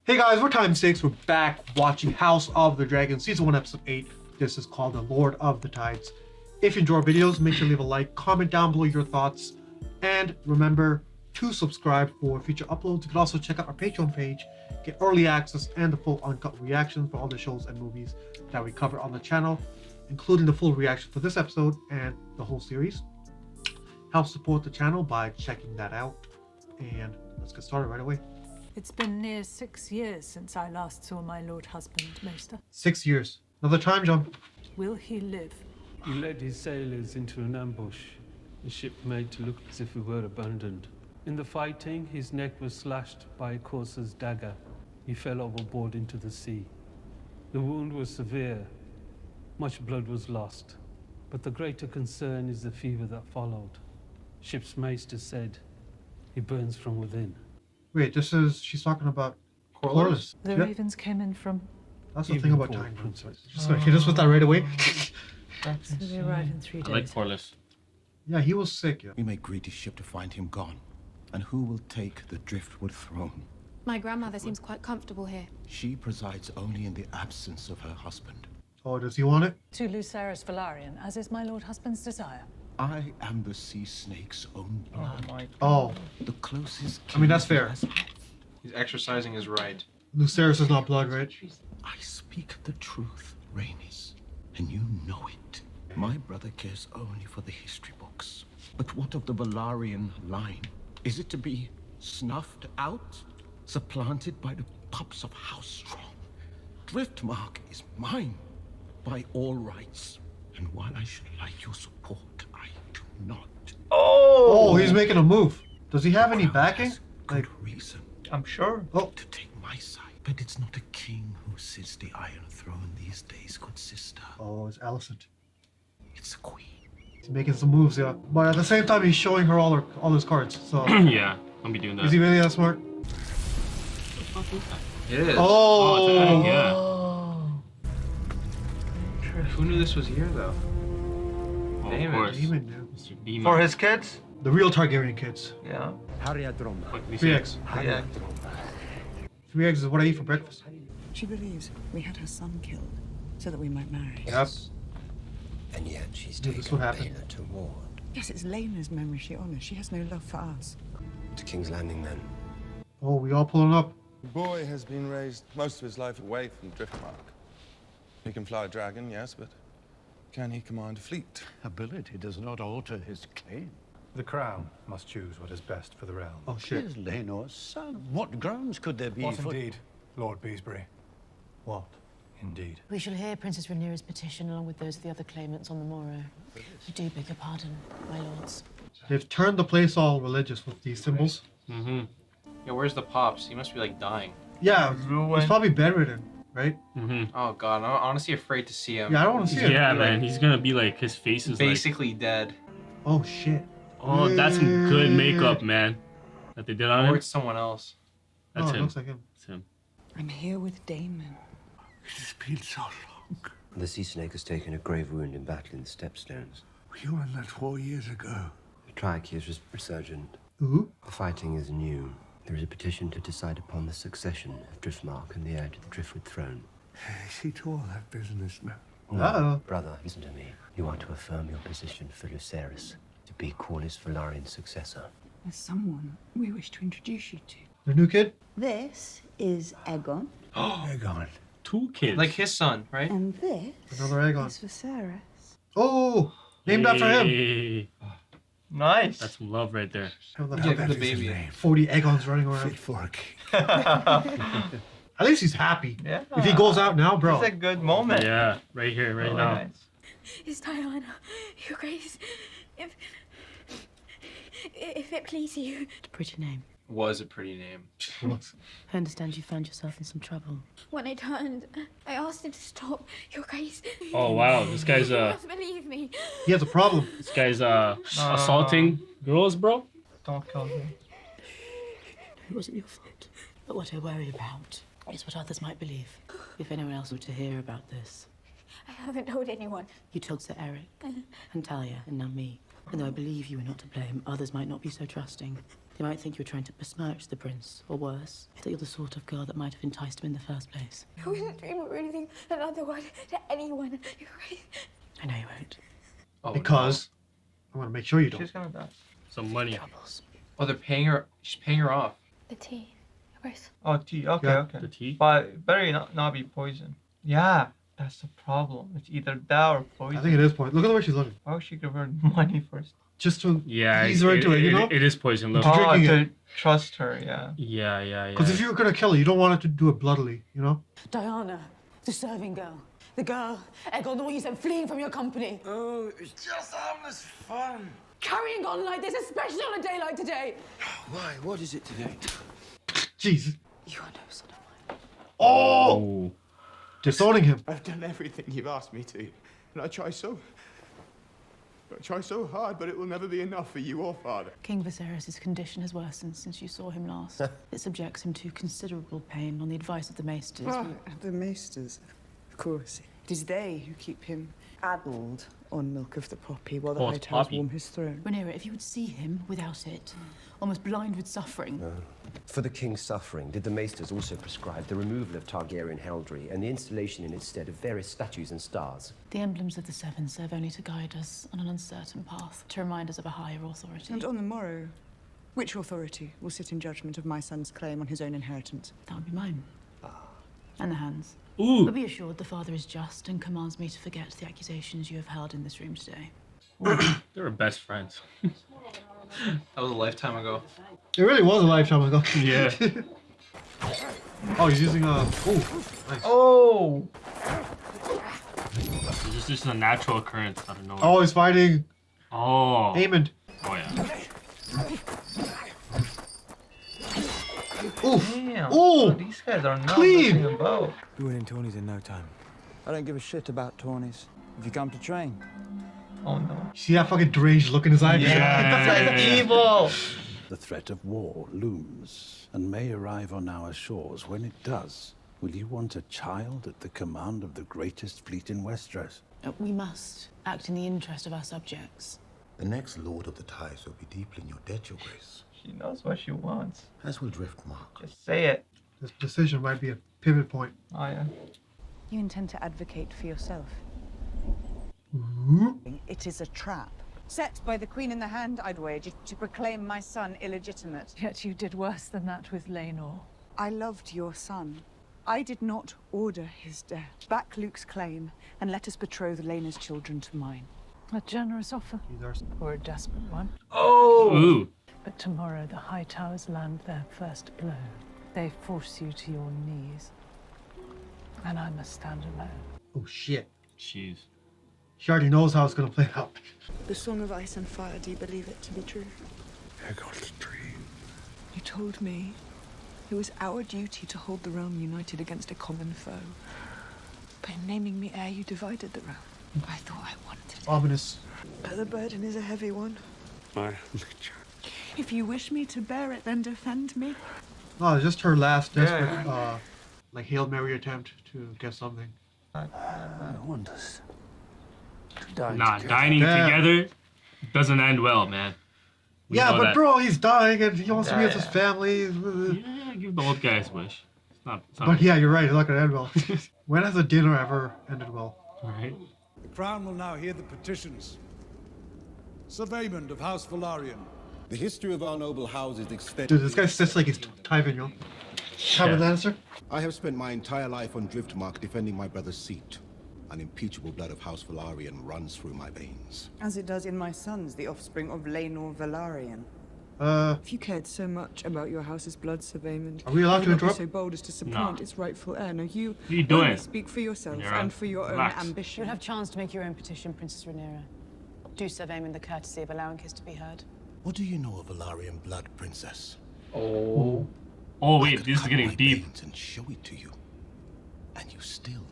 Hey guys, we're Time 6. We're back watching House of the Dragon, Season 1, Episode 8. This is called The Lord of the Tides. If you enjoy our videos, make sure to leave a like, comment down below your thoughts, and remember to subscribe for future uploads. You can also check out our Patreon page, get early access and the full uncut reactions for all the shows and movies that we cover on the channel, including the full reaction for this episode and the whole series. Help support the channel by checking that out, and let's get started right away. It's been near 6 years since I last saw my lord husband, Maester. 6 years. Another time jump. Will he live? He led his sailors into an ambush, the ship made to look as if it were abandoned. In the fighting, his neck was slashed by a courser's dagger. He fell overboard into the sea. The wound was severe. Much blood was lost. But the greater concern is the fever that followed. Ship's maester said, he burns from within. Wait, she's talking about Corliss. The Yep. ravens came in from... That's the Even thing about poor time. princess. Just gonna hit us with that right away. So they arrive in 3 days. I like Corliss. Yeah, he was sick. Yeah. We may greet his ship to find him gone. And who will take the driftwood throne? My grandmother seems quite comfortable here. She presides only in the absence of her husband. Oh, does he want it? To Lucerys Velaryon, as is my lord husband's desire. I am the sea snake's own blood. Oh, The closest I mean, that's kin he fair. has. He's exercising his right. Lucerys is not blood, right? I speak the truth, Rhaenys, and you know it. My brother cares only for the history books. But what of the Velaryon line? Is it to be snuffed out? Supplanted by the pups of House Strong? Driftmark is mine, by all rights. And while I should like your support, I do not. Oh, he's making a move. Does he have any Crown backing? has good Like, reason I'm sure. oh, to take my side. But it's not a king who sits the Iron Throne these days, good sister. oh, it's Alicent. It's a queen. He's making some moves, yeah. But at the same time, he's showing her all his cards. So, Yeah, I'll be doing that. is he really that smart? It is. Oh, it's a- yeah. Who knew this was here, though? Oh, Daemon. of course. Demon, dude. Mr. Demon. For his kids? The real Targaryen kids. Yeah. What can we 3 say? eggs. Yeah. 3 eggs is what I eat for breakfast. She believes we had her son killed so that we might marry. Yep. And yet she's Dude, this taken would happen. Lena to ward. Yes, it's Lena's memory she honors. She has no love for us. To King's Landing, then. Oh, we all pulling up. The boy has been raised most of his life away from Driftmark. He can fly a dragon, yes, but can he command a fleet? Ability does not alter his claim. The crown must choose what is best for the realm. Oh He shit. is Lenor's son. What grounds could there be What for... indeed, Lord Beesbury? What indeed? We shall hear Princess Rhaenyra's petition along with those of the other claimants on the morrow. I do beg your pardon, my lords. They've turned the place all religious with these symbols. Mm-hmm. Yeah, where's the pops? He must be, like, dying. Yeah, he's Ruin. probably bedridden, right? Mm-hmm. Oh, God. I'm honestly afraid to see him. Yeah, I don't want to see it. Yeah, man, he's gonna be like, his face is Basically dead. Oh shit. like, oh, that's some good makeup, man, that they did on Or him. it's someone else. That's Oh, it him. looks like him. That's him. I'm here with Damon. It's been so long. The sea snake has taken a grave wound in battle in the Stepstones. You were in that 4 years ago. The trike is resurgent. Ooh. The fighting is new. There is a petition to decide upon the succession of Driftmark and the heir to the Driftwood throne. See to all that business now. Uh-oh. Brother, listen to me. You are to affirm your position for Lucerys, to be Corliss Velaryon's successor. There's someone we wish to introduce you to. The new kid? This is Aegon, Aegon. 2 kids. Like his son, right? and this Another Aegon. is Viserys. Oh, named after him. Hey, Nice. that's some love right there. How the Yeah, hell the that is baby. his name? 40 Aegons running around. Fit for a king. At least he's happy. Yeah. If he goes out now, bro. It's a good moment. Yeah, right here, right Really now. nice. Is Diana, Your Grace, if it please you. A pretty name. Was a pretty name. I understand you found yourself in some trouble. When I turned, I asked him to stop, Your Grace. Oh wow, this guy's You must believe me. He has a problem. assaulting girls, bro. Don't kill me. It wasn't your fault. But what I worry about is what others might believe. If anyone else were to hear about this. I haven't told anyone. You told Sir Eric, and Talia, and now me. And though I believe you were not to blame, others might not be so trusting. They might think you were trying to besmirch the prince, or worse, that you're the sort of girl that might have enticed him in the first place. I wouldn't dream of anything another word to anyone. You're right. I know you won't. Oh, Because I want to make sure you don't. She's gonna die. Some money. Troubles. Oh, they're paying her. She's paying her off. The tea. Where's Oh, tea. Okay, Yeah. okay. The tea? But better not be poison. Yeah, that's the problem. It's either that or poison. I think it is point. Look at the way she's looking. Why would she give her money first? Just to Yeah, ease her into it, you know? it is poison. Look. Oh. Oh, drinking to it. trust her, yeah. Yeah. Because if you were gonna kill her, you don't want her to do it bloodily, you know? Diana, the serving girl. The girl, Aqeel, the one you sent fleeing from your company. Oh, it's just harmless fun. Carrying on like this, especially on a day like today. Why? What is it today? Jesus. You are no son of mine. Oh! Disowning him. I've done everything you've asked me to, and I try so hard, but it will never be enough for you or father. King Viserys' condition has worsened since you saw him last. It subjects him to considerable pain on the advice of the maesters. The maesters, of course. It is they who keep him addled on milk of the poppy while the Oh, High it's Towers poppy. warm his throne. Rhaenyra, if you would see him without it, almost blind with suffering. For the king's suffering, did the maesters also prescribe the removal of Targaryen heraldry and the installation in its stead of various statues and stars? The emblems of the Seven serve only to guide us on an uncertain path, to remind us of a higher authority. And on the morrow, which authority will sit in judgment of my son's claim on his own inheritance? That would be mine. And the hands. Ooh. But be assured the father is just and commands me to forget the accusations you have held in this room today. They were best friends. That was a lifetime ago. It really was a lifetime ago. Yeah. Oh, he's using a. Oh, nice. Oh! It's just a natural occurrence out of nowhere. Oh, he's fighting Oh. Aemond. Oh yeah. Oof. Damn. Ooh. These guys are not Clean. messing about. We're winning tourneys in no time. I don't give a shit about tourneys. If you come to train. Oh no. See that fucking deranged look in his eye? That's evil. The threat of war looms and may arrive on our shores. When it does, will you want a child at the command of the greatest fleet in Westeros? We must act in the interest of our subjects. The next Lord of the Tides will be deeply in your debt, Your Grace. She knows what she wants. As will Driftmark. Just say it. This decision might be a pivot point. Oh yeah. You intend to advocate for yourself? It is a trap. Set by the Queen in the Hand, I'd wager, to proclaim my son illegitimate. Yet you did worse than that with Laenor. I loved your son. I did not order his death. Back Luke's claim, and let us betroth Laena's children to mine. A generous offer, or a desperate one. Oh! Ooh. But tomorrow the High Towers land their first blow. They force you to your knees. And I must stand alone. Oh shit. Jeez. She already knows how it's gonna play out. The Song of Ice and Fire, do you believe it to be true? Aegon's dream. You told me it was our duty to hold the realm united against a common foe. But in naming me heir, you divided the realm. I thought I wanted it. Ominous. But the burden is a heavy one. My If you wish me to bear it, then defend me. No, it's just her last desperate, like Hail Mary attempt to get something. I want us to die Nah, together. dining together doesn't end well, man. We Yeah, know but that. bro, he's dying and he wants to be with his family. Yeah, give the old guy his wish. It's not. But yeah, you're right. It's not gonna end well. When has a dinner ever ended well? Right. The Crown will now hear the petitions. Sir Vaymond of House Velaryon. The history of our noble house is extended. Dude, this guy sits like he's Tywin, yo. Tywin Lannister? I have spent my entire life on Driftmark defending my brother's seat. Unimpeachable blood of House Velaryon runs through my veins. As it does in my sons, the offspring of Laenor Velaryon. Uh, If you cared so much about your house's blood, Sir Vaymond, Are we allowed to you would not interrupt? be so bold as to supplant No. its rightful heir. No, you What are you doing? only speak for yourself Rhaenyra, and for your relax. own You ambition. would have chance to make your own petition, Princess Rhaenyra. Do Sir Vaymond the courtesy of allowing his to be heard. What do you know of Velaryon blood, Princess? Oh. Oh wait, this is Cut getting my deep. veins and show it to you, and you still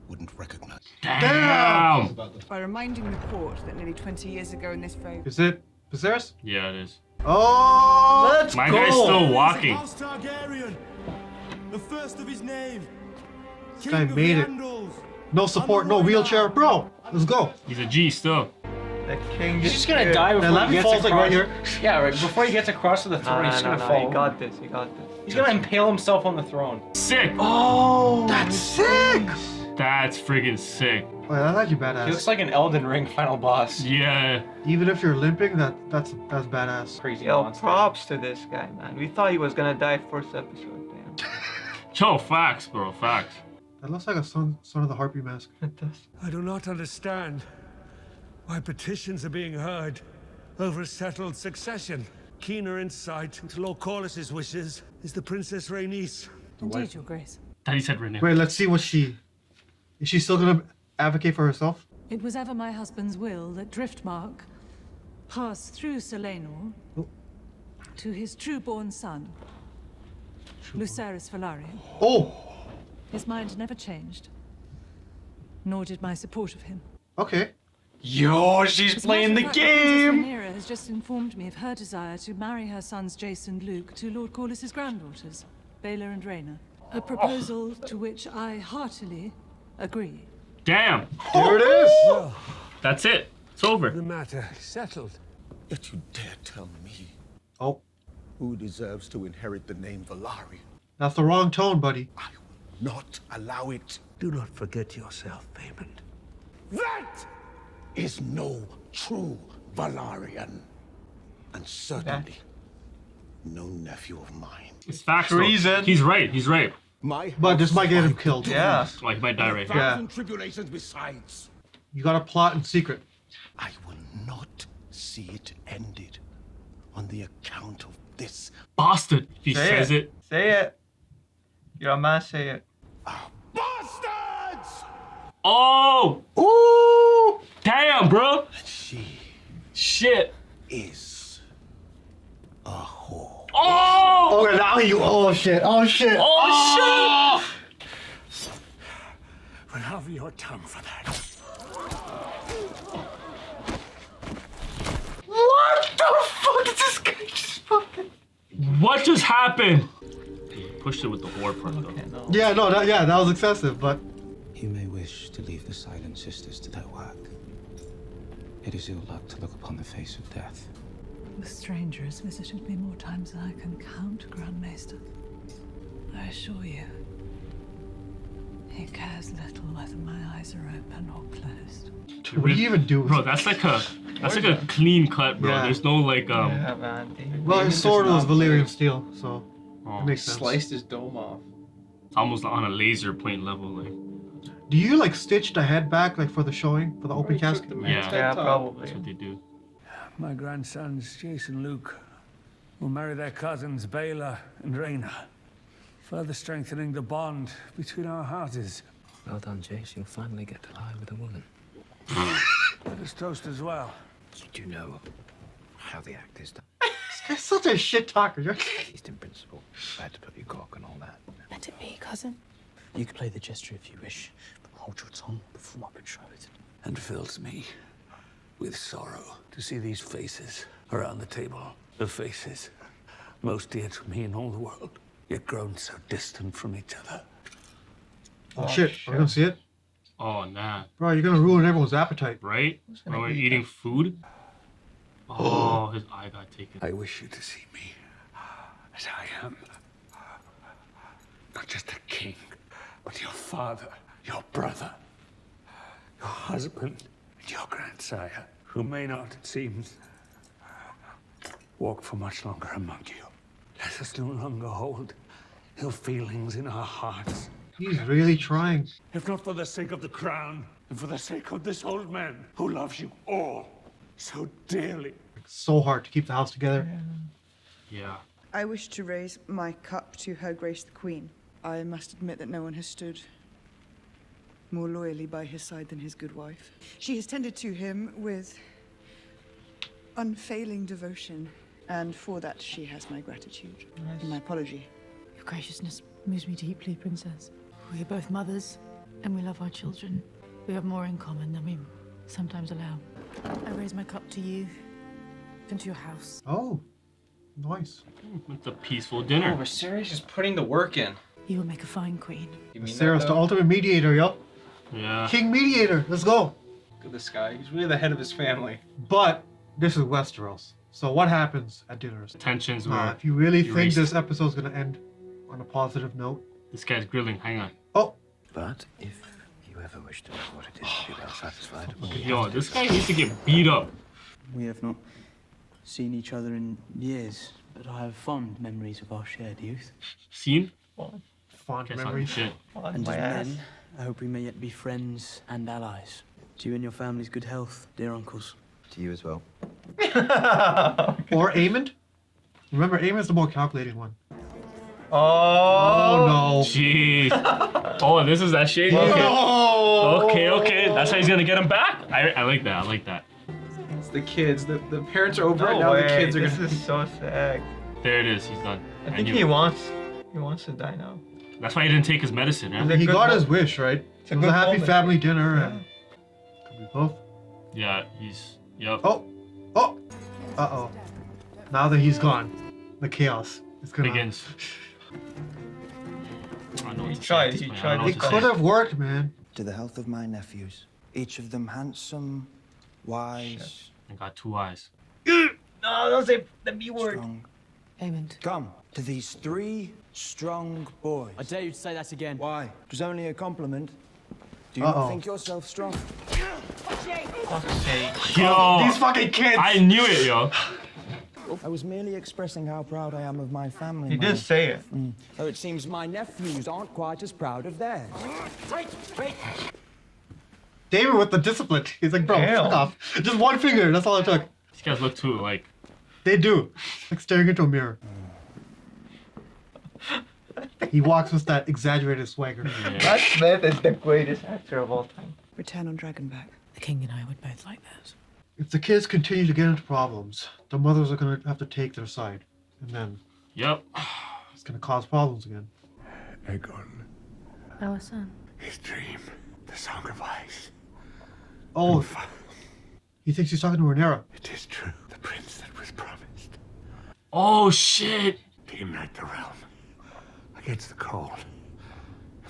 wouldn't recognize. Damn. By reminding the court that nearly 20 years ago in this very... is it Viserys? Yeah, it is. Oh! Let's My go! guy's still walking. House Targaryen, the first of his name. This guy made it. No support, no wheelchair. Bro, let's go. He's a G still. The king He's is just gonna here. die before he gets falls across. like right here. Yeah, right before he gets across to the throne, he's just gonna fall. You got this. You got this. He's gonna impale himself on the throne. Sick. Oh, That's sick. That's friggin' sick. Oh, yeah, that's actually badass. He looks like an Elden Ring final boss. Yeah. Even if you're limping, that's badass. Crazy Yo, monster. props to this guy, man. We thought he was gonna die first episode. Damn. Yo, facts, bro, facts. That looks like a son of the Harpy mask. It does. I do not understand why petitions are being heard over a settled succession. Keener insight into Lord Corlys's wishes is the Princess Rhaenys. Indeed, Your Grace. Daddy said Renee. Wait, let's see what she... Is she still gonna advocate for herself? It was ever my husband's will that Driftmark pass through Selenor to his true-born son, Lucerys Velaryon. Oh! His mind never changed, nor did my support of him. Okay. Yo, she's As a playing the matter of fact, game! Princess Rhaenyra has just informed me of her desire to marry her sons Jace and Luke to Lord Corlys's granddaughters, Baela and Rhaena. A proposal to which I heartily agree. Damn. There it is! That's it. It's over. The matter settled. Yet you dare tell me Oh, who deserves to inherit the name Velaryon. that's the wrong tone, buddy. I will not allow it. Do not forget yourself, Paymond. That is no true Velaryon. And certainly no nephew of mine. It's facts. though. Treason. He's right. He's right. But this might get him killed. Yeah. Like, he might die right here. Yeah. Thousand tribulations besides. You gotta plot in secret. I will not see it ended on the account of this. Bastard. If he says it. Say it. You're a man, say it. Bastards! Oh! Ooh! Damn, bro. She Shit. is a whore. Oh! Okay, now you. Oh shit! Oh shit! Oh, Have your tongue for that. What the fuck is this guy just fucking? What just happened? He pushed it with the whore part, though. Yeah, no, that was excessive, but. You may wish to leave the Silent Sisters to their work. It is ill luck to look upon the face of death. The stranger has visited me more times than I can count, Grand Maester. I assure you, he cares little whether my eyes are open or closed. What do you even do? Bro, that's like a clean cut, bro. Yeah. There's no like Yeah, man. Well, his sword was Valyrian steel, so it makes sense. Sliced his dome off. It's almost on a laser point level, like. Do you like stitch the head back, like for the showing, for the open casket? Yeah, probably. That's what they do. My grandsons, Jace and Luke, will marry their cousins, Baela and Rhaena, further strengthening the bond between our houses. Well done, Jace. You'll finally get to lie with a woman. Let us toast as well. You do know how the act is done. This guy's such a shit talker. At least in principle. Where to put your cock and all that. Let it be, cousin. You can play the gesture if you wish, but hold your tongue before my betrothed. And fills me with sorrow to see these faces around the table. The faces most dear to me in all the world, yet grown so distant from each other. Oh shit, are we gonna see it? Oh, nah. Bro, you're gonna ruin everyone's appetite. Right? When we're eating food? Oh, his eye got taken. I wish you to see me as I am. Not just a king, but your father, your brother, your husband, and your grandsire, who may not, it seems, walk for much longer among you. Let us no longer hold ill feelings in our hearts. He's really trying. If not for the sake of the crown, and for the sake of this old man who loves you all so dearly. So hard to keep the house together. Yeah. I wish to raise my cup to Her Grace the Queen. I must admit that no one has stood more loyally by his side than his good wife. She has tended to him with unfailing devotion, and for that she has my gratitude and my apology. Your graciousness moves me deeply, Princess. We are both mothers, and we love our children. We have more in common than we sometimes allow. I raise my cup to you and to your house. Oh, nice. It's a peaceful dinner. Oh, Viserys is putting the work in. You will make a fine queen. You mean Sarah's that, the though? ultimate mediator, yo. Yeah. King mediator, let's go. at this guy. He's really the head of his family. But this is Westeros. So what happens at dinners? Tensions were If you really think erased. this episode's gonna end on a positive note. This guy's grilling. Hang on. Oh. But if you ever wish to know what it is to be well satisfied, Yo, this guy needs to get beat up. We have not seen each other in years, but I have fond memories of our shared youth. Seen? Fond Guess memories. Shit. And as men, I hope we may yet be friends and allies. To you and your family's good health, dear uncles. To you as well. Or Aemond. Remember, Aemond's the more calculating one. Oh, no. Jeez. Oh, this is that shade? Okay. No. Okay. That's how he's gonna get him back? I like that. I like that. It's the kids. The parents are over it. No Now way. the kids are This gonna. is so sick. There it is. He's done. I think he wants to die now. That's why he didn't take his medicine, right? He got his wish, right? It's a It was good a happy moment. family dinner. And could be both. Yeah, he's. Yep. Oh. Uh-oh. Now that he's gone, the chaos is gonna begins. I don't know what He to say tried, at this he point. I tried don't know It what to could say. have worked, man. To the health of my nephews, each of them handsome, wise, I got 2 eyes. No, don't say the B word. strong. Aemond. Come to these 3 strong boys. I dare you to say that again. Why? It was only a compliment. Do you Uh-oh. not think yourself strong? Fuck's sake. Yo, These fucking kids. I knew it, yo. I was merely expressing how proud I am of my family. He did say it. Though it seems my nephews aren't quite as proud of theirs. David with the discipline. He's like, bro, Damn. fuck off. Just one finger. That's all it took. These guys look too like. They do. Like staring into a mirror. He walks with that exaggerated swagger. Matt Smith is the greatest actor of all time. Return on Dragonback. The king and I would both like that. If the kids continue to get into problems, the mothers are going to have to take their side. And then Yep. it's going to cause problems again. Aegon, Our son. his dream, the Song of Ice. Oh, he thinks he's talking to Rhaenyra. It is true, the prince that was promised. Oh shit. To unite the realm against the cold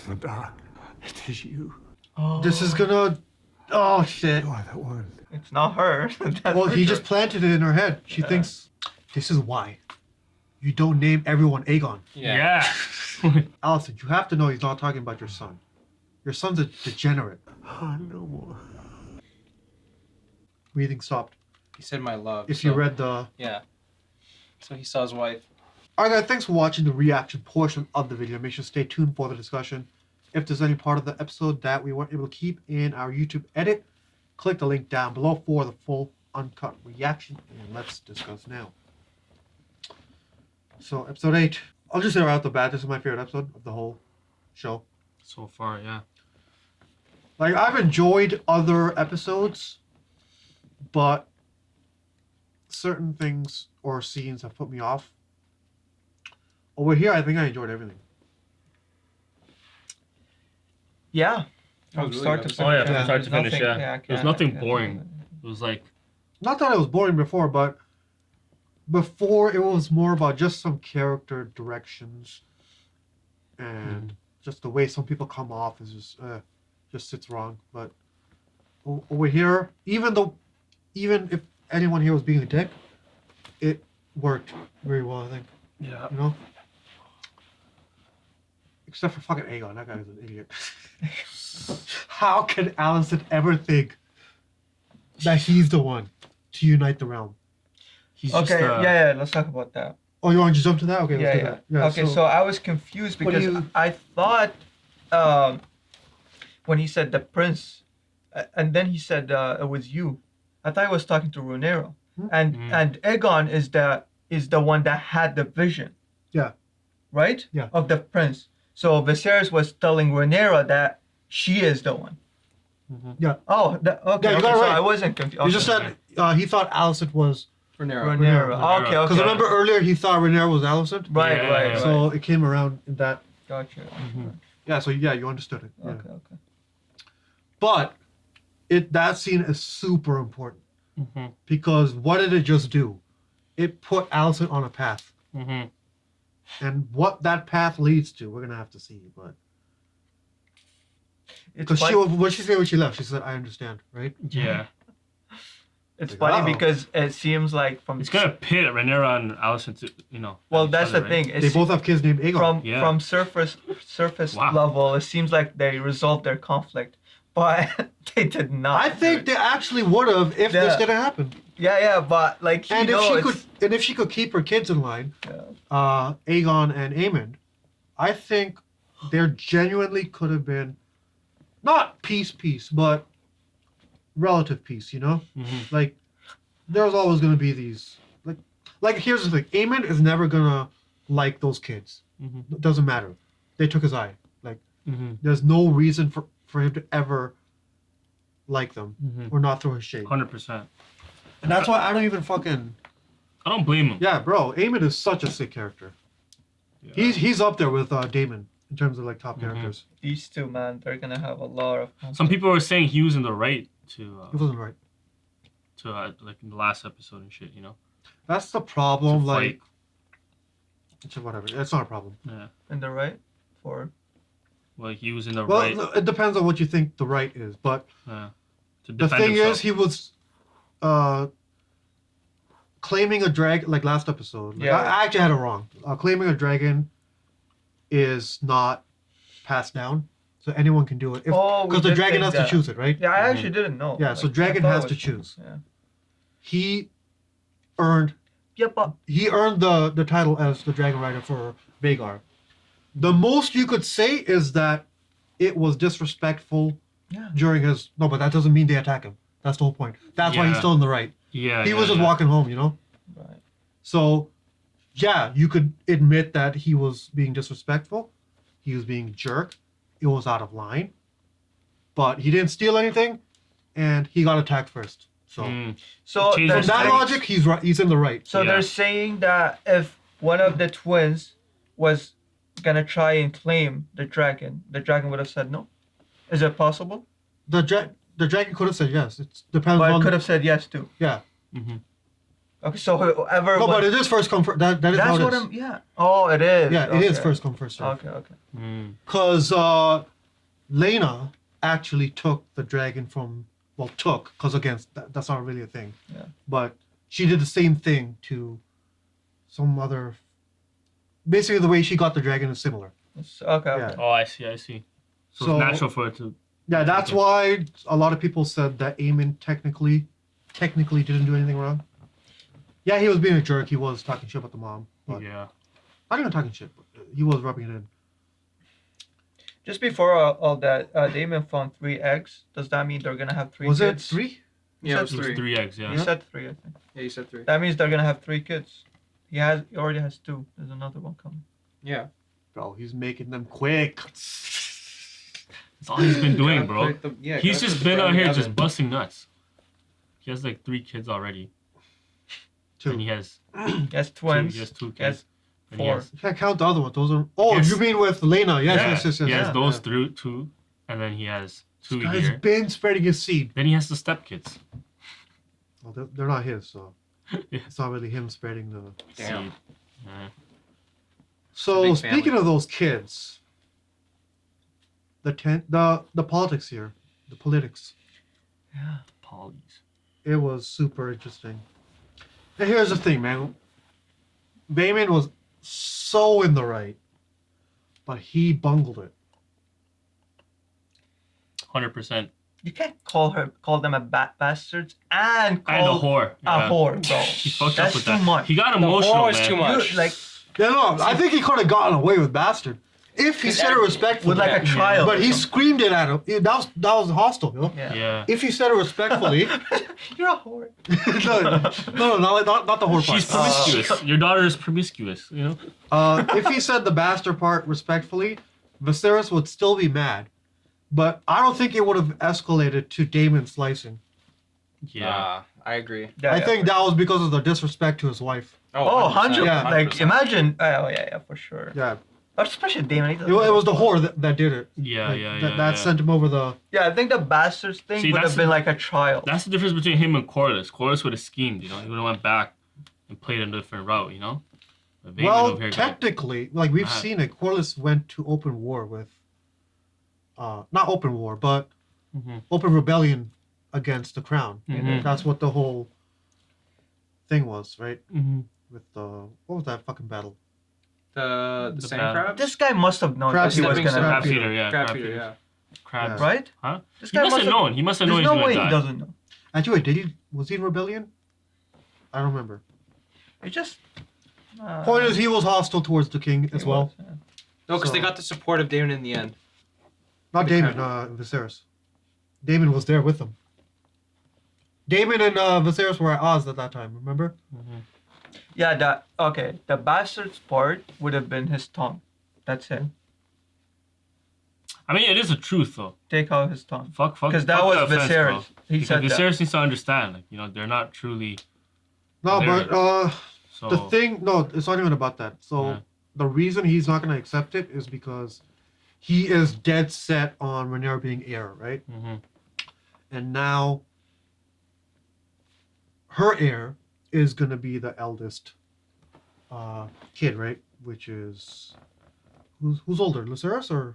and the dark. It is you. This is going to... Oh, shit. You are the one. It's not her. That's Well, for he sure. just planted it in her head. She thinks this is why you don't name everyone Aegon. Yeah. Allison, you have to know he's not talking about your son. Your son's a degenerate. Oh, no more. Breathing stopped. He said my love. If you read the... Yeah. So he saw his wife. Alright guys, thanks for watching the reaction portion of the video. Make sure to stay tuned for the discussion. If there's any part of the episode that we weren't able to keep in our YouTube edit, click the link down below for the full uncut reaction. And let's discuss now. So, episode 8. I'll just say right off the bat, this is my favorite episode of the whole show. So far, yeah. Like, I've enjoyed other episodes, but certain things or scenes have put me off. Over here, I think I enjoyed everything. Yeah. From From start start to to Oh yeah, finish. from start to There's finish, nothing- yeah. I There's can't- nothing I can't- boring. It was like, Not that it was boring before, but before it was more about just some character directions and just the way some people come off is just sits wrong. But over here, even if anyone here was being a dick, it worked very well, I think. yeah. You know? Except for fucking Aegon, that guy is an idiot. How can Alicent ever think that he's the one to unite the realm? He's Okay, just, yeah, let's talk about that. Oh, you want to jump to that? Okay, let's do Yeah. that. Yeah, Okay, so I was confused What do because you- I thought when he said the prince, and then he said it was you. I thought he was talking to Rhaenyra, and Aegon is the one that had the vision. Yeah. Right. Yeah. Of the prince. So Viserys was telling Rhaenyra that she is the one. Yeah. Oh, okay. Yeah, you Okay, got it so right. I wasn't confused. You just said he thought Alicent was Rhaenyra. Okay, okay. Because remember earlier he thought Rhaenyra was Alicent? Right, Yeah, right, yeah. So it came around in that. Gotcha. Yeah, so yeah, you understood it. Yeah. Okay, okay. But that scene is super important. Mm-hmm. Because what did it just do? It put Alicent on a path. Mm-hmm. And what that path leads to, we're going to have to see. But Because what she said when she left, she said, "I understand," right? Yeah. It's Like, funny wow. because it seems like from It's gonna pit Rhaenyra and Alicent to, well, at each that's other, the thing. right? They both have kids named Aegon. From surface Wow. level, it seems like they resolved their conflict, but they did not. I think they actually would have if this Yeah. didn't happen. Yeah, but like And if she could keep her kids in line, Aegon and Aemond, I think there genuinely could have been not peace, but relative peace. Like there's always gonna be these like here's the thing: Aemond is never gonna like those kids. It doesn't matter. They took his eye. Like there's no reason for him to ever like them or not throw his shade. 100%. And that's why I don't even fucking. I don't blame him. Yeah, bro, Aemond is such a sick character. Yeah. He's up there with Daemon in terms of like top characters. These two, man, they're gonna have a lot of. Some people were saying he was in the right to. He wasn't right. To like in the last episode and shit, That's the problem. To like, whatever. It's not a problem. Yeah. In the right for. Well, he was in the Well, right. it depends on what you think the right is, but To the defend thing himself. is, he was claiming a dragon. Like last episode, like, Yeah. I actually had it wrong. Claiming a dragon is not passed down, so anyone can do it. Because the dragon has to choose it, right? Yeah, I actually didn't know. Yeah, so Like, dragon I thought has it to was- choose. Yeah. He earned. Yeah, but he earned the title as the dragon rider for Vhagar. The most you could say is that it was disrespectful during his. No, but that doesn't mean they attack him. That's the whole point. That's why he's Yeah. still in the right. Yeah. He was just walking home, Right. So, yeah, you could admit that he was being disrespectful. He was being a jerk. It was out of line. But he didn't steal anything, and he got attacked first. So, So from there's that things- logic, he's right. He's in the right. So they're saying that if one of the twins was gonna try and claim the dragon would have said no. Is it possible? The dragon could have said yes. It depends But on. it could have said yes too. Yeah. Okay, so whoever. No, was- but it is first come first. That is That's how it what is. I'm. Yeah. Oh, it is. Yeah, it is Okay. first come first serve. Okay. Because Lena actually took the dragon from. Well, because again, that's not really a thing. Yeah. But she did the same thing to some other. Basically, the way she got the dragon is similar. Okay. Yeah. Oh, I see. So So- it's natural for it to. Yeah, that's why a lot of people said that Aemon technically didn't do anything wrong. Yeah, he was being a jerk. He was talking shit about the mom. But Yeah. not even talking shit. But he was rubbing it in. Just before all that, Damon found 3 eggs. Does that mean they're gonna have 3 Was it kids? 3? You Yeah, said it was It was 3 eggs. Yeah. You said 3, I think. Yeah, you said 3. That means they're gonna have 3 kids. He already has 2. There's another one coming. Yeah. Bro, he's making them quick. That's all he's been doing, bro. Yeah, He's gotta just put been the out bread in here the just oven. busting nuts. He has like 3 kids already. 2. And he has. He has twins. He has 2 He has kids. And he 4. has. You can't count the other one. Those are. Oh, Yes. you mean with Lena? Yes, Yeah. yes. He has those yeah. 2, and then he has 2 This guy's here. been spreading his seed. Then he has the stepkids. Well, they're not his, so Yeah. it's not really him spreading the Damn. Seed. Yeah. So Big speaking family. of those kids, the politics here, the politics, Polys. it was super interesting. And here's the thing, man. Vaemond was so in the right, but he bungled it. 100%. You can't call them a bastards and call And a whore. a whore, bro. He fucked That's up with too that. much. He got The emotional, whore was man. too much. You, like Yeah, no, I think he could have gotten away with bastard if he said it respectfully. with like a child. But or he something. screamed it at him. That was hostile, you know. Yeah. Yeah. If he said it respectfully, You're a whore. no, not the whore part. She's promiscuous. Your daughter is promiscuous, you know? If he said the bastard part respectfully, Viserys would still be mad. But I don't think it would have escalated to Daemon slicing. Yeah. I agree. I think that was because of the disrespect to his wife. Oh, 100. Yeah. Like imagine. Oh yeah, for sure. Yeah. Especially Damon. It was the whore that did it. Yeah, Like, yeah, that yeah. sent him over the. Yeah, I think the bastards thing See, would that's have been the- like a child. That's the difference between him and Corlys. Corlys would have schemed, you know? He would have went back and played a different route, you know? But Vaemond Well, over here got- technically, like we've mad. seen it, Corlys went to open war with not open war, but Mm-hmm. open rebellion against the crown. Mhm. That's what the whole thing was, right? Mm-hmm. With what was that fucking battle? The sand crabs? This guy must have known Crab that he was stepping gonna stone. die. Crab feeder, yeah. Crab Crab feeder, feeder. yeah. Crabs. Right? Huh? This He guy must have known. He must have known There's he was no way gonna he die. doesn't know. Actually, was he in rebellion? I don't remember. It just. Point is, he was hostile towards the king as well. No, because they So- got the support of Daemon in the end. Not The Daemon, crown. Viserys. Daemon was there with them. Daemon and Viserys were at odds at that time, remember? Yeah, the bastard's part would have been his tongue. That's it. I mean, it is the truth, though. Take out his tongue. Fuck. Because that fuck was the offense, Viserys. bro. He Because said that. Viserys needs to understand, like, you know, they're not truly. No, there. but So- the thing, no, it's not even about that. So Yeah. the reason he's not going to accept it is because he is dead set on Rhaenyra being heir, right? Mm-hmm. And now her heir is going to be the eldest kid, right? Which is who's older, Lucerys or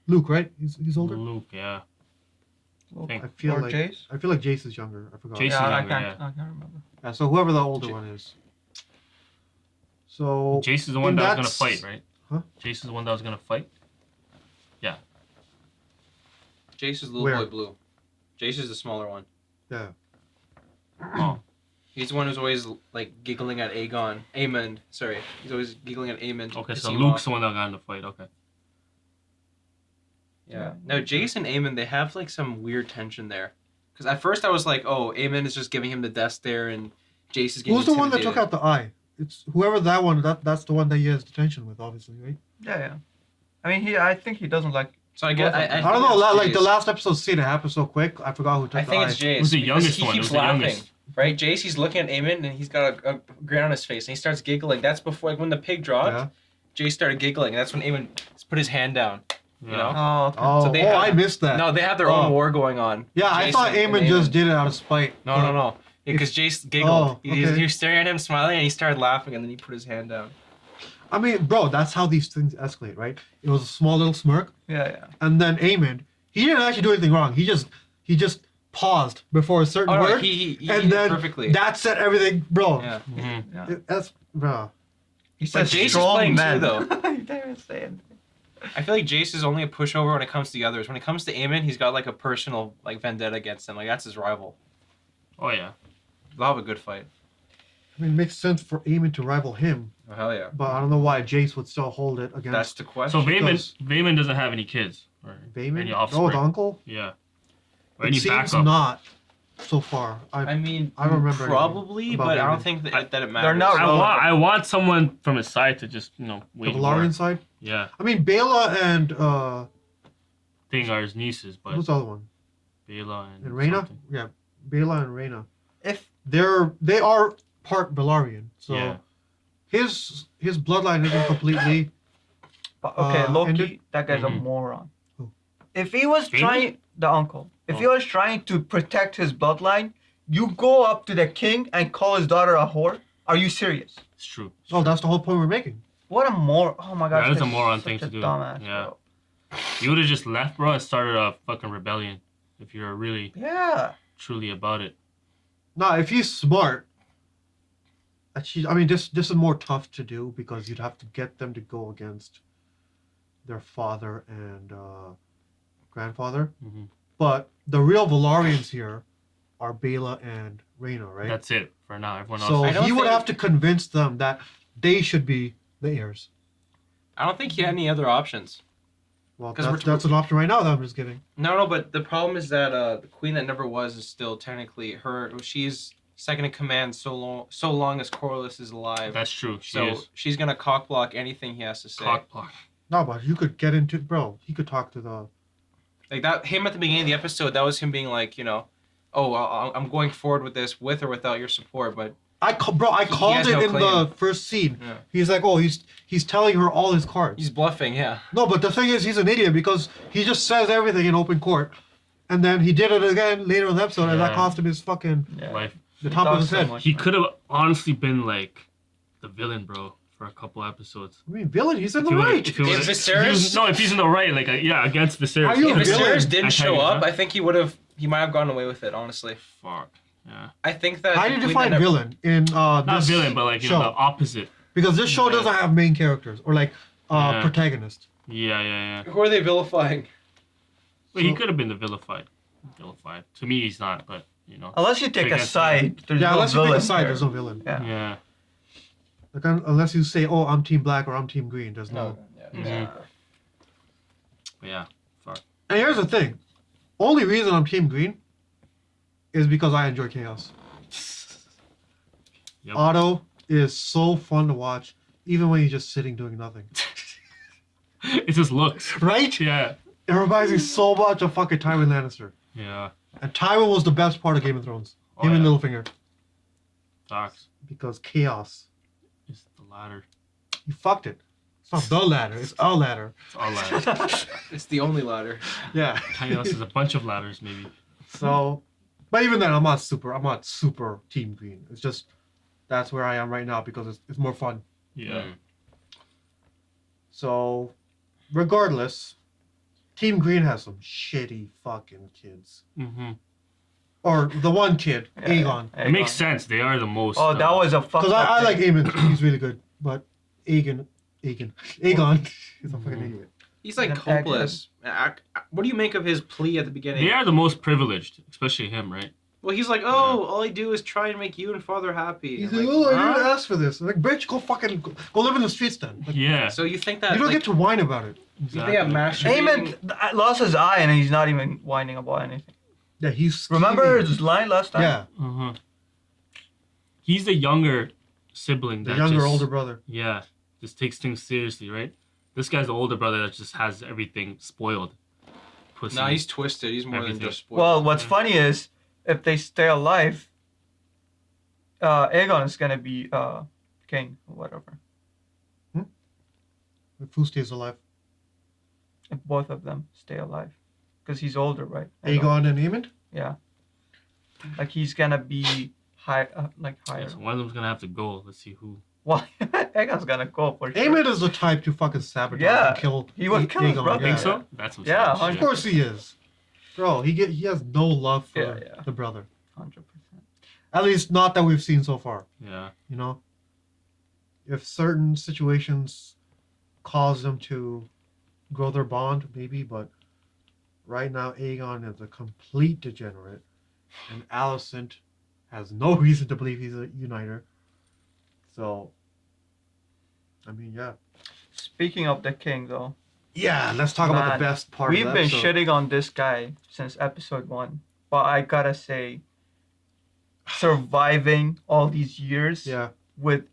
Luke, right? He's older. Luke, yeah. I feel Or like Jace? I feel like Jace is younger. I forgot. Jace is I younger, can't, yeah. I can't remember. Yeah, so whoever the older one is. So Jace is the one in that was that gonna s- fight, right? Huh? Jace is the one that was gonna fight. Yeah. Jace is little Where? boy blue. Jace is the smaller one. Yeah. Oh. He's the one who's always like giggling at Aemon. Sorry, he's always giggling at Aemon. Okay, to so piss him Luke's off. the one that got in the fight. Okay. Yeah. No, Jace and Aemon, they have like some weird tension there. Because at first I was like, oh, Aemon is just giving him the death stare, and Jace is getting. Who's the one that took intimidated. out the eye? It's whoever that one. That's the one that he has detention with, obviously, right? Yeah. I mean, I think he doesn't like. So I get. I don't know. Like the last episode scene, it happened so quick. I forgot who took I the think eye. it's Jace. Who's the because youngest he one? keeps Who's the laughing, youngest? right? Jace, he's looking at Aemon and he's got a grin on his face, and he starts giggling. That's before, like, when the pig dropped. Jace started giggling, and that's when Aemon put his hand down. You know? Oh, okay. Oh, I missed that. No, they have their own war going on. Yeah, I Jace thought and Aemon just did it out of spite. No. Because Jace giggled. Oh, He okay. was staring at him, smiling, and he started laughing, and then he put his hand down. I mean, bro, that's how these things escalate, right? It was a small little smirk, Yeah. and then Aemon, he didn't actually do anything wrong. He just paused before a certain Oh, no, word, he and did then perfectly. that set everything, bro. Yeah. Mm-hmm. That's bro. He But says Jace is strong playing man. too, though. He didn't say anything. I feel like Jace is only a pushover when it comes to the others. When it comes to Aemon, he's got like a personal like vendetta against him. Like that's his rival. Oh yeah. They'll have a good fight. I mean, it makes sense for Aemon to rival him, Oh hell yeah. but I don't know why Jace would still hold it against. That's the question. So Vaemon doesn't have any kids or Vaemon? any Oh, offspring. the uncle? Yeah. Or It any seems backup. not so far. I mean, I don't remember probably, anything about but I Vaemon. don't think that it matters. They're not I want someone from his side to just the wage Valarian war. side. Yeah. I mean, Bela and Thing are his nieces, but who's the other one? Bela And Rhaena? something. Yeah, Bela and Rhaena. If they are part Valarian, so Yeah. his bloodline isn't completely. But okay, Loki, ended. that guy's a Mhm. moron. Who? If he was Vaemon? trying, the uncle, if he was trying to protect his bloodline, you go up to the king and call his daughter a whore? Are you serious? It's true. Oh, that's the whole point we're making. What a moron! Oh my god, That is a he's moron such thing a to do. Dumbass, Yeah. bro. You would have just left, bro, and started a fucking rebellion if you're really Yeah. truly about it. No, if he's smart. Actually, I mean, this is more tough to do because you'd have to get them to go against their father and grandfather. Mhm. But the real Valarians here are Bela and Rhaena, right? That's it for now. Everyone else. So I don't he would think- have to convince them that they should be the heirs. I don't think he had any other options. Well, 'Cause that's an option right now that I'm just giving. No, but the problem is that the queen that never was is still technically her. She's second in command so long as Corlys is alive. That's true. She So is. she's gonna cock block anything he has to say. Cock block. No, but you could get into, bro. He could talk to the. Like that, him at the beginning of the episode, that was him being like, oh, I'm going forward with this with or without your support, but I called has it no in claim. the first scene. Yeah. He's like, oh, he's telling her all his cards. he's bluffing, yeah. No, but the thing is, he's an idiot because he just says everything in open court, and then he did it again later in the episode, and that Yeah. cost him his fucking Life. the top of his head. He could have honestly been like the villain, bro, for a couple episodes. I mean, villain. He's in the If right. he was- if he's in the right, like against Viserys. If Viserys didn't show up, Huh? I think he might have gone away with it. Honestly. Fuck. Yeah. I think that. How do you the queen define that never- villain in Not this villain, but like show? the opposite. Because this show doesn't have main characters or like Yeah. protagonist. Yeah. Who are they vilifying? Well, he could have been the vilified. To me, he's not, but you know. Unless you take a Against side, there's no unless you villain take a side, there. there's no villain. Yeah. Like unless you say, "Oh, I'm Team Black" or "I'm Team Green," there's no. But yeah. Fuck. And here's the thing: only reason I'm Team Green is because I enjoy chaos. Yep. Otto is so fun to watch, even when he's just sitting doing nothing. It just looks. Right? Yeah. It reminds me so much of fucking Tywin Lannister. Yeah. And Tywin was the best part of Game of Thrones. Oh, Him and yeah. Littlefinger. Facts. Because chaos. It's the ladder. You fucked it. It's not the ladder. It's a ladder. It's all ladder. It's the only ladder. Yeah. Chaos is a bunch of ladders, maybe. So, but even then, I'm not super Team Green. It's just that's where I am right now because it's more fun. Yeah. So, regardless, Team Green has some shitty fucking kids. Mm-hmm. Or the one kid, Aegon. It makes sense. They are the most. Oh, that was a fucked Because up I like thing. Aemon. He's really good. But Aegon, he's a fucking idiot. He's like hopeless. What do you make of his plea at the beginning? They are the most privileged, especially him, right? Well, he's like, oh, all I do is try and make you and father happy. He's I'm like, oh, I huh? didn't ask for this. I'm like, bitch, go live in the streets then. Like, Yeah. So you think that you don't like, get to whine about it. you think that masturbating? Aemon lost his eye and he's not even whining about anything. Yeah, he's. Remember his line last time? Yeah. Uh-huh. He's the younger sibling. The That younger, just, older brother. Yeah. Just takes things seriously, right? This guy's the older brother that just has everything spoiled. Pussy. Nah, he's twisted. He's more Everything. than just spoiled. Well, what's funny is if they stay alive, Aegon is gonna be king or whatever. If who stays alive? If both of them stay alive, because he's older, right? Aegon and Aemon? Yeah. Like he's gonna be high, higher. Yeah, so one of them's gonna have to go. Let's see who. Well, Aegon's gonna go for sure. Aemon is the type to fucking sabotage and kill. he would kill his Aegon. brother. Think so? That's some Yeah, serious Of shit. course he is. Bro, he has no love for the brother. 100%. At least not that we've seen so far. Yeah. You know? If certain situations cause them to grow their bond, maybe, but right now Aegon is a complete degenerate, and Alicent has no reason to believe he's a uniter. So, I mean, yeah. Speaking of the king, though. Yeah, let's talk about the best part of We've the been episode. shitting on this guy since episode 1, but I gotta say, surviving all these years with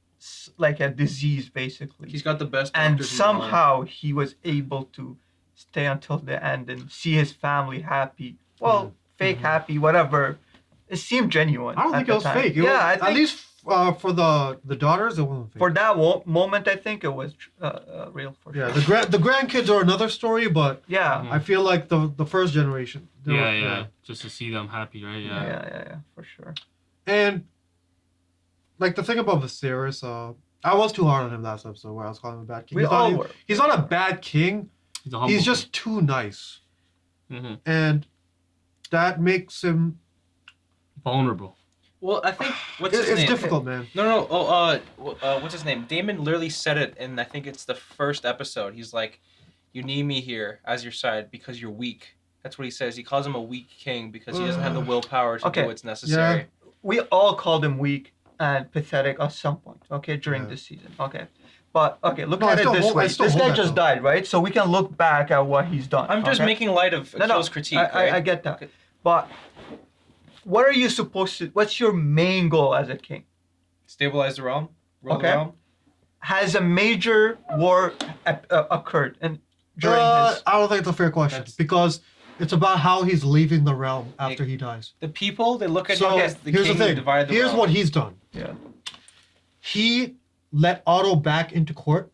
like a disease, basically. He's got the best. And doctors in the world. somehow he was able to stay until the end and see his family happy. Well, fake happy, whatever. It seemed genuine. I don't at think the it was time. fake. It Yeah, was, I think at least for the daughters, it wasn't fake. for that moment, I think it was real for sure. Yeah, the grandkids are another story, but Yeah. I feel like the first generation. they Yeah, were- yeah. Just to see them happy, right? Yeah. Yeah, for sure. And like the thing about Viserys, I was too hard on him last episode where I was calling him a bad king. We he's all not, were. He's not a bad king. He's a humble He's just too nice, and that makes him vulnerable. Well, I think what's his It's name? difficult, man. No. What's his name? Damon literally said it in I think it's the first episode. He's like, "You need me here as your side because you're weak." That's what he says. He calls him a weak king because he doesn't have the willpower to do what's necessary. We all called him weak and pathetic at some point, okay, during this season. Okay. But okay, look No, I at it still this hold- I way. still This hold guy that, just though. died, right? So we can look back at what he's done. I'm just okay? making light of Akeel's critique. I get that. But what are you supposed to? What's your main goal as a king? Stabilize the realm. Rule the Okay. realm. Has a major war occurred and during his? I don't think it's a fair question because it's about how he's leaving the realm after he dies. The people they look at So him as the here's king the who thing. divided the Here's realm. what he's done. Yeah. He let Otto back into court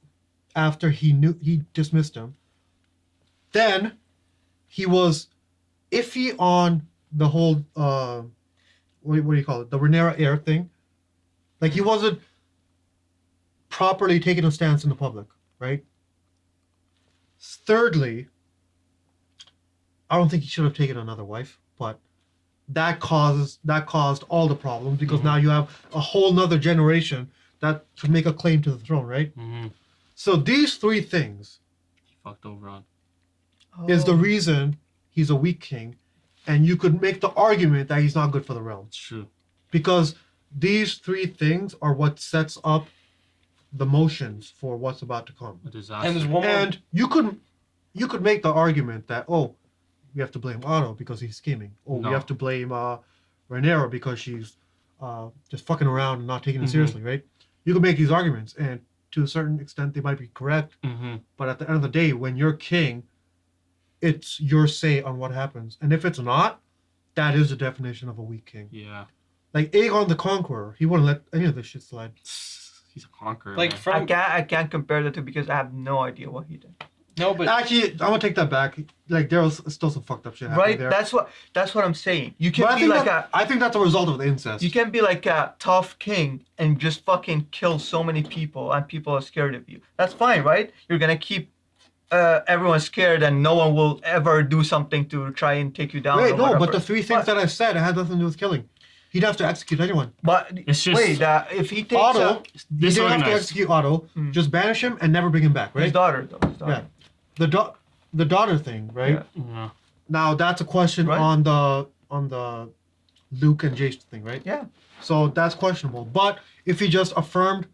after he knew he dismissed him. Then he was iffy on the whole what do you call it? The Rhaenyra heir thing. Like he wasn't properly taken a stance in the public, right? Thirdly, I don't think he should have taken another wife, but that caused all the problems because now you have a whole nother generation that could make a claim to the throne, right? So these three things He fucked over on. is the reason he's a weak king, and you could make the argument that he's not good for the realm. It's true. Because these three things are what sets up the motions for what's about to come. A disaster. And there's one more. And you could make the argument that we have to blame Otto because he's scheming. We No. have to blame Rhaenyra because she's just fucking around and not taking it seriously, right? You could make these arguments, and to a certain extent, they might be correct. But at the end of the day, when you're king, it's your say on what happens. And if it's not, that is the definition of a weak king. Yeah. Like Aegon the Conqueror, he wouldn't let any of this shit slide. He's a conqueror. Like man. I from can't compare the two because I have no idea what he did. no, but Actually, I'm gonna take that back. Like there was still some fucked up shit happening Right? there. That's what I'm saying. You But can be like I think that's a result of the incest. you can be like a tough king and just fucking kill so many people and people are scared of you. That's fine, right? You're gonna keep everyone scared and no one will ever do something to try and take you down. Wait, or no, whatever. but the three things that I said, it had nothing to do with killing. He'd have to execute anyone. But It's just- wait, if he takes Otto, he didn't have to disorganized. execute Otto. Just banish him and never bring him back, right? his daughter though, his daughter. Yeah, the daughter thing, right? Yeah. Yeah. Now that's a question Right. on the Luke and Jace thing, right? Yeah. So that's questionable. But if he just affirmed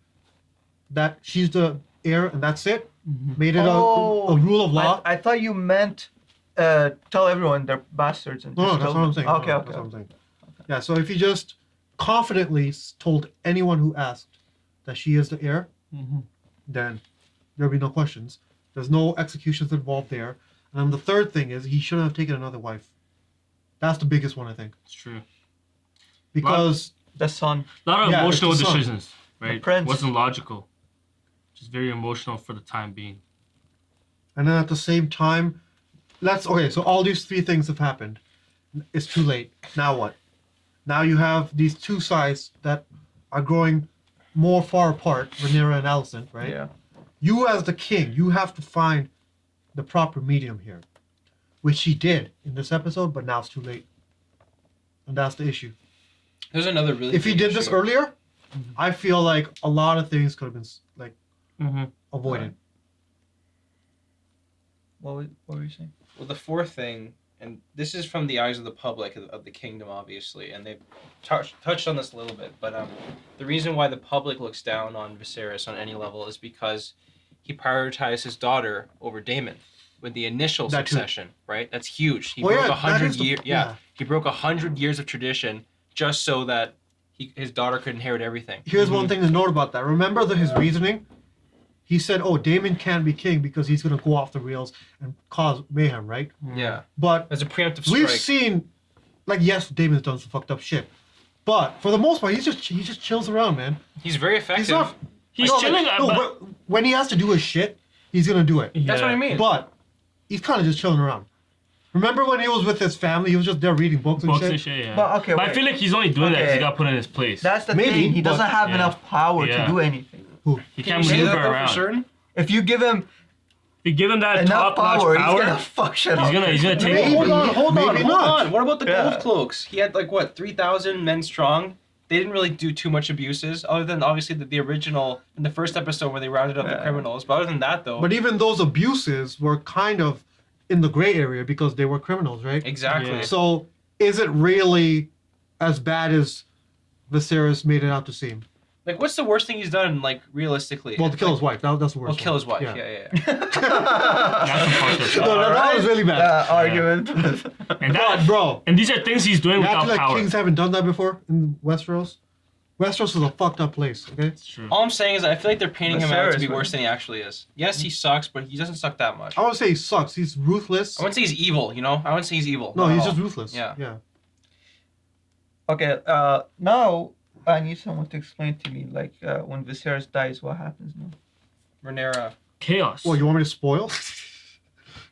that she's the heir and that's it, made it a rule of law. I thought you meant tell everyone they're bastards and No, just that's kill what I'm them. saying. Okay, No, okay. That's what I'm saying. Yeah, so if he just confidently told anyone who asked that she is the heir, then there'll be no questions. There's no executions involved there. And then the third thing is he shouldn't have taken another wife. That's the biggest one, I think. It's true. Because the son. A lot of Yeah, emotional it's the son. decisions, right? prince. Wasn't logical. Just very emotional for the time being. And then at the same time, so all these three things have happened. It's too late. Now what? Now you have these two sides that are growing more far apart, Rhaenyra and Alicent, right? Yeah. You as the king, you have to find the proper medium here. Which he did in this episode, but now it's too late. And that's the issue. there's another really. If he big did this issue. earlier, I feel like a lot of things could have been like avoided. What were you saying? Well, the fourth thing, and this is from the eyes of the public of the kingdom, obviously, and they've touched on this a little bit, but the reason why the public looks down on Viserys on any level is because he prioritized his daughter over Daemon with the initial That too. succession, right? That's huge. He Oh, broke yeah, that 100 is the- years. yeah. He broke 100 years of tradition just so that his daughter could inherit everything. Here's one thing to note about that. Remember his reasoning? He said, Daemon can't be king because he's going to go off the rails and cause mayhem, right? Yeah. But As a preemptive we've strike. seen, yes, Daemon's done some fucked up shit. But for the most part, he just chills around, man. He's very effective. He's not. He's no, chilling, but when he has to do his shit, he's going to do it. That's what I mean. But he's kind of just chilling around. Remember when he was with his family? He was just there reading books and shit. Yeah. But, okay, I wait. feel like he's only doing that because Okay. he got put in his place. That's the Maybe, thing. He but- doesn't have Yeah. enough power Yeah. to do anything. He Can can't you say maneuver that though for around. certain? If you give him If you give him that enough top-notch power, power, he's gonna fuck shit up. he's gonna take Maybe. over. Hold Maybe not. on. What about the Yeah. gold cloaks? He had 3,000 men strong. They didn't really do too much abuses, other than obviously the original in the first episode where they rounded up the criminals. But other than that, though, But even those abuses were kind of in the gray area because they were criminals, right? exactly. Yeah. So is it really as bad as Viserys made it out to seem? Like, what's the worst thing he's done? Realistically. Well, to kill his wife. That's the worst. Well, kill his wife. Yeah. Yeah. That's some fucked up shit. No, that was really bad. Argument. And that, Bro, and these are things he's doing you act without like power. kings haven't done that before in Westeros. Westeros is a fucked up place, okay? It's true. All I'm saying is I feel like they're painting him out to be Viserys, worse than he actually is. Yes, he sucks, but he doesn't suck that much. I wouldn't say he sucks. He's ruthless. I wouldn't say he's evil, you know? I wouldn't say he's evil. No, Not he's at just all. ruthless. Yeah. Yeah. Okay, now I need someone to explain to me, when Viserys dies, what happens now? Rhaenyra. Chaos. Well, you want me to spoil?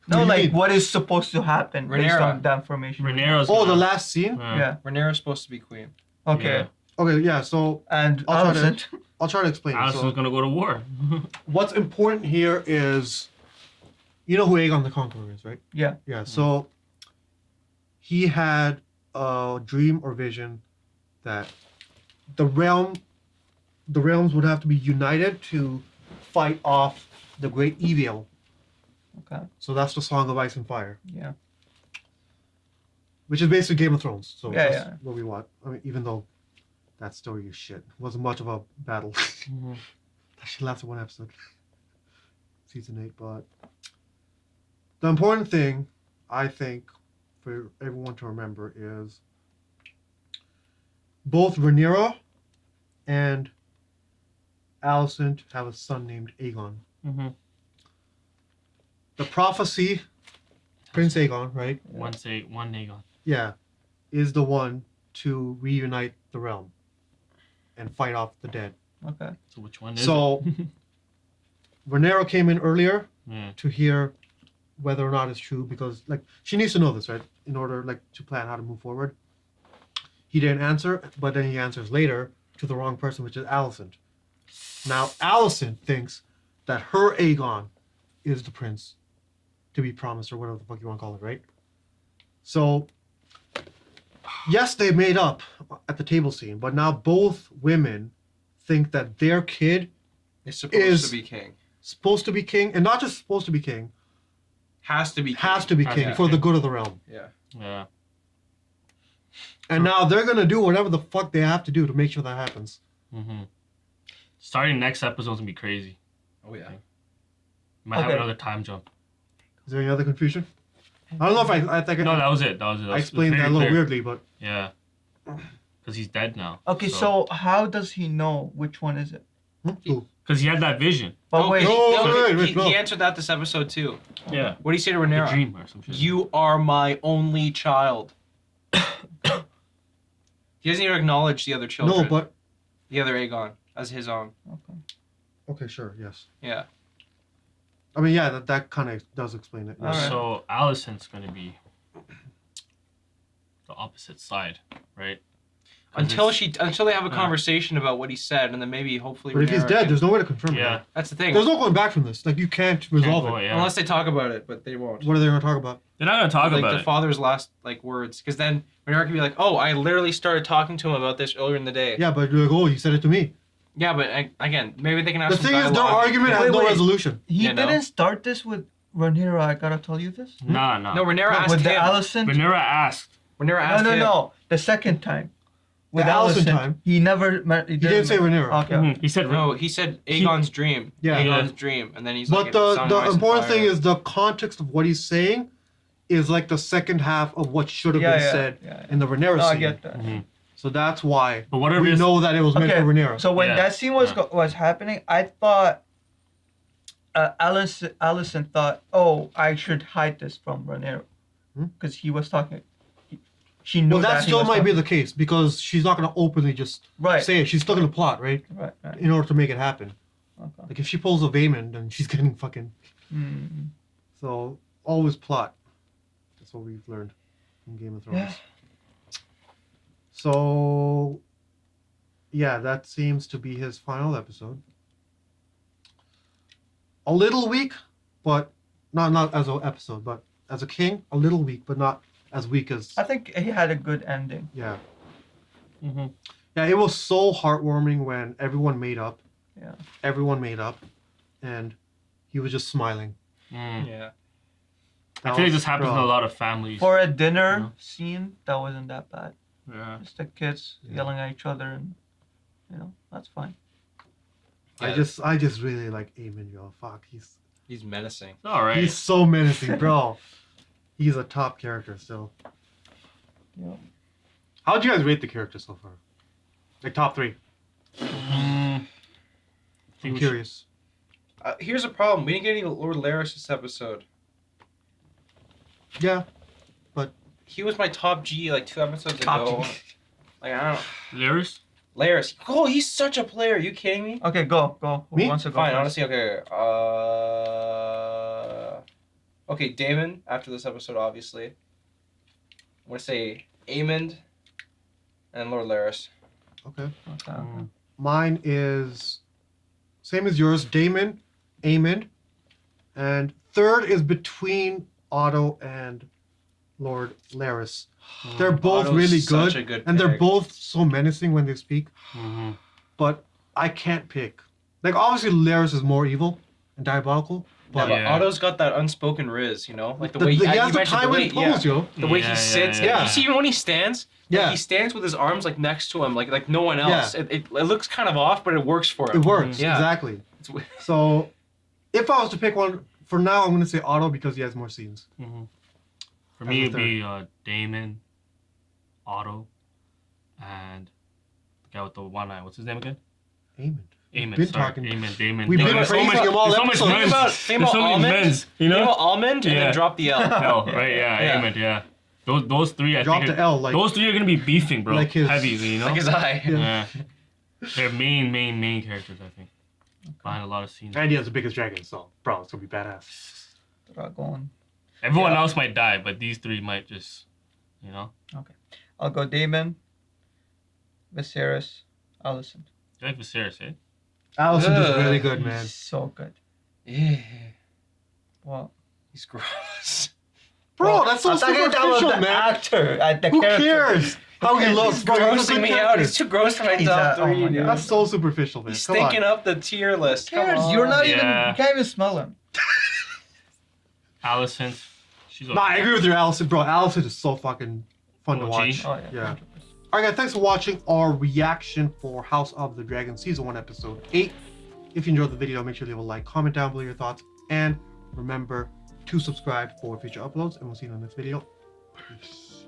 No, What do you mean? what is supposed to happen based Rhaenyra. on the information? Rhaenyra's Oh, the gonna- last scene? Yeah. Rhaenyra's supposed to be queen. Okay. Okay, yeah, so And I'll try to- Alicent. I'll try to explain it. Alison's gonna go to war. What's important here is, you know who Aegon the Conqueror is, right? Yeah. Yeah. So he had a dream or vision that the realms would have to be united to fight off the great evil. Okay. So that's the Song of Ice and Fire. Yeah. Which is basically Game of Thrones. So Yeah, that's yeah. what we want. I mean, even though that story is shit. It wasn't much of a battle. That shit lasted one episode. Season 8, but the important thing, I think, for everyone to remember is both Rhaenyra and Alicent have a son named Aegon. Mm-hmm. The prophecy, Prince Aegon, right? One Aegon. Yeah, is the one to reunite the realm and fight off the dead. Okay. So which one is So it? Rhaenyra came in earlier Yeah. to hear whether or not it's true because like she needs to know this, right? In order like to plan how to move forward. He didn't answer, but then he answers later to the wrong person, which is Alicent. Now Alicent thinks that her Aegon is the prince to be promised or whatever the fuck you want to call it, right? So yes, they made up at the table scene, but now both women think that their kid It's supposed to be king. Supposed to be king, and not just supposed to be king. Has to be king. Has to be king for the good of the realm. Yeah. Yeah. And now they're gonna do whatever the fuck they have to do to make sure that happens. Mm-hmm. Starting next episode's gonna be crazy. Oh yeah. Might have Okay. another time jump. Is there any other confusion? I don't know if I think No, that was it. That was it. I explained that a little weirdly, but yeah, because he's dead now. Okay, so how does he know which one is it? Because he had that vision. But wait, He answered that this episode too. Yeah. What do you say to Rhaenyra? The dream or some shit. You are my only child. He doesn't even acknowledge the other children. no, but The other Aegon as his own. okay, sure, yes. Yeah. I mean, yeah, that kind of does explain it. yes. So Alicent's gonna be the opposite side, right? 'Cause Until they have a conversation about what he said, and then maybe hopefully. But if he's Rhaenyra dead, can- there's no way to confirm Yeah. it. That's the thing. There's no going back from this. Like you can't resolve go, it. yeah. Unless they talk about it, but they won't. What are they gonna talk about? They're not gonna talk like about the it. father's last words, because then Rhaenyra can be like, "Oh, I literally started talking to him about this earlier in the day." Yeah, but you're like, oh, you said it to me. Yeah, but again, maybe they can have The some thing is, their dialogue. argument has no resolution. He You know? didn't start this with Rhaenyra. I gotta tell you this. Nah. No, Rhaenyra asked with him. the Alicent. Rhaenyra asked. Rhaenyra asked him. No. The second time. With The Alicent Alicent, time. he never. He didn't say Rhaenyra. Okay. Mhm. He said No, he said Aegon's dream. Yeah. Aegon's dream, and then he's But like, the important thing is the context of what he's saying is like the second half of what should have been said in the Rhaenyra No, I scene. get that. Mhm. So that's why But whatever we is- know that it was meant for Rhaenyra. So when Yeah. that scene was happening, I thought Alicent thought, "Oh, I should hide this from Rhaenyra," because he was talking. She knew Well, that he still was might be talking- the case because she's not going to openly just say it. She's still going to plot, right? Right. In order to make it happen. Okay. Like if she pulls a Vaemond, then she's getting fucking. Mm. So always plot. That's what we've learned from Game of Thrones. Yeah. So, yeah, that seems to be his final episode. A little weak, but not as an episode, but as a king, a little weak, but not as weak as. I think he had a good ending. Yeah. Mm-hmm. Yeah, it was so heartwarming when everyone made up. Yeah. Everyone made up, and he was just smiling. Yeah. I feel like this happens in a lot of families. For a dinner scene, that wasn't that bad. Yeah. Just the kids yelling at each other, and that's fine. I just really like Aemon, yo. Fuck, He's menacing. All right. he's so menacing, bro. He's a top character still. Yeah. How'd you guys rate the character so far? Like top 3. I'm curious. Here's a problem. We didn't get any Lord Larys this episode. Yeah, but he was my top G like 2 episodes Top ago. G. Like I don't know. Larys? Larys. Oh, he's such a player. Are you kidding me? Okay, go. Who Me? wants to go Fine, first? honestly, okay. Okay, Damon, after this episode, obviously. I'm going to say Aemond and Lord Larys. Okay. Mine is same as yours, Damon, Aemond. And third is between Otto and Lord Larys. They're both Otto's really such good, a good and they're pick. both so menacing when they speak. But I can't pick. Like obviously Larys is more evil and diabolical, Yeah, but but Otto's got that unspoken riz, you know, like the The- way the- he you has the mentioned time and pose, yo. the way Yeah, he sits. yeah. You see, even when he stands, Yeah. he stands with his arms like next to him, like no one Yeah. else. It looks kind of off, but it works for him. it works Yeah. exactly. So if I was to pick one for now, I'm gonna say Otto because he has more scenes. For As me, a it'd be Damon, Otto, and the guy with the one eye. What's his name again? Aemond. Damon. been Sorry, talking- Damon. we've been There's so praising much- him all there's so much episode. men's. Think There's about so many almond. men's, you know? Think about almond and then drop the L. No, right? Yeah, Aemond. Yeah. Those three, I Drop think. the L, like- those three are gonna be beefing, bro. like his- Heavy, you know. like his eye. Yeah. They're main characters, I think. Behind a lot of scenes. And he has the biggest dragon, so bro, it's gonna be badass. Dragon. Everyone Yeah. else might die, but these three might just, you know. Okay. I'll go Damon, Viserys, Alicent. You like Viserys, eh? Alicent is really good, man. He's so good. Yeah. Well, he's gross. Bro, that's so I'm talking about superficial, the man. actor, the Who character. cares how he looks, He's bro? He's a grossing good me character. out. He's too gross for my He's top oh three, my dude. God. That's so superficial, man. He's Come stinking on. up the tier list. Come Cares? on. You're not even. Yeah. You can't even smell him. Alicent. She's Nah, I agree with you, Alicent, bro. Alicent is so fucking fun to OG. watch. Oh yeah. Alright, guys, thanks for watching our reaction for House of the Dragon Season 1, Episode 8. If you enjoyed the video, make sure to leave a like, comment down below your thoughts, and remember to subscribe for future uploads, and we'll see you in the next video. Peace.